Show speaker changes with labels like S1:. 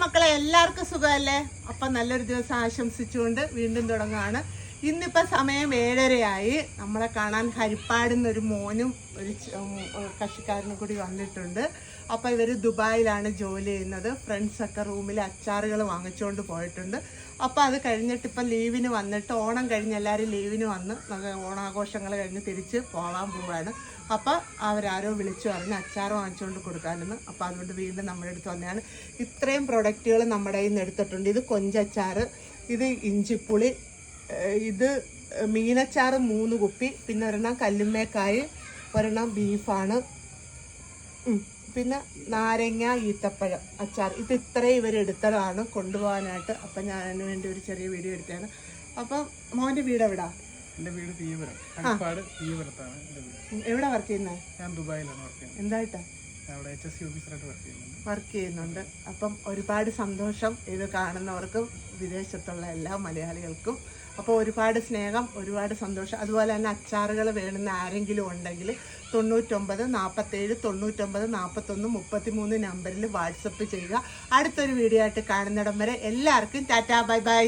S1: മക്കളെ, എല്ലാവർക്കും സുഖമല്ലേ? അപ്പം നല്ലൊരു ദിവസം ആശംസിച്ചുകൊണ്ട് വീണ്ടും തുടങ്ങുകയാണ്. ഇന്നിപ്പോൾ സമയം 7:30 നമ്മളെ കാണാൻ ഹരിപ്പാടുന്നൊരു മോനും ഒരു കൃഷിക്കാരനും കൂടി വന്നിട്ടുണ്ട്. അപ്പോൾ ഇവർ ദുബായിലാണ് ജോലി ചെയ്യുന്നത്. ഫ്രണ്ട്സൊക്കെ റൂമിൽ അച്ചാറുകൾ വാങ്ങിച്ചുകൊണ്ട് പോയിട്ടുണ്ട്. അപ്പോൾ അത് കഴിഞ്ഞിട്ട് ഇപ്പം ലീവിന് വന്നിട്ട്, ഓണം കഴിഞ്ഞ് എല്ലാവരും ലീവിന് വന്ന് ഓണാഘോഷങ്ങൾ കഴിഞ്ഞ് തിരിച്ച് പോകാൻ പോവുകയാണ്. അപ്പോൾ അവരാരോ വിളിച്ചു പറഞ്ഞ് അച്ചാർ വാങ്ങിച്ചുകൊണ്ട് കൊടുക്കാമെന്ന്. അപ്പോൾ അതുകൊണ്ട് വീണ്ടും നമ്മുടെ അടുത്ത് വന്നതാണ്. ഇത്രയും പ്രൊഡക്റ്റുകൾ നമ്മുടെ കയ്യിൽ നിന്ന് എടുത്തിട്ടുണ്ട്. ഇത് കൊഞ്ചച്ചാർ, ഇത് ഇഞ്ചിപ്പുളി, ഇത് മീനച്ചാർ 3 കുപ്പി, പിന്നെ ഒരെണ്ണം കല്ലുമ്മേക്കായ്, ഒരെണ്ണം ബീഫാണ്, പിന്നെ നാരങ്ങ ഈത്തപ്പഴം അച്ചാർ. ഇത് ഇത്രയും ഇവരെടുത്തതാണ് കൊണ്ടുപോകാനായിട്ട്. അപ്പം ഞാൻ അതിന് വേണ്ടി ഒരു ചെറിയ വീഡിയോ എടുത്തതാണ്. അപ്പം മോൻ്റെ വീട് എവിടാ?
S2: എൻ്റെ വീട് തീവരം, ഹരിപ്പാട് തീവരത്താണ്.
S1: എവിടെ വർക്ക് ചെയ്യുന്നത്?
S2: ഞാൻ ദുബായിലാണ് വർക്ക് ചെയ്യുന്നത്.
S1: എന്തായിട്ടാ?
S2: അവിടെ HSC ഓഫീസറായിട്ട്
S1: വർക്ക് ചെയ്യുന്നുണ്ട്. അപ്പം ഒരുപാട് സന്തോഷം ഇത് കാണുന്നവർക്കും വിദേശത്തുള്ള എല്ലാ മലയാളികൾക്കും. അപ്പോൾ ഒരുപാട് സ്നേഹം, ഒരുപാട് സന്തോഷം. അതുപോലെ തന്നെ അച്ചാറുകൾ വേണമെന്ന് ആരെങ്കിലും ഉണ്ടെങ്കിൽ 99 47 99 41 33 നമ്പറിൽ വാട്സപ്പ് ചെയ്യുക. അടുത്തൊരു വീഡിയോ ആയിട്ട് കാണുന്നിടം വരെ എല്ലാവർക്കും ടാറ്റാ, ബൈ ബൈ.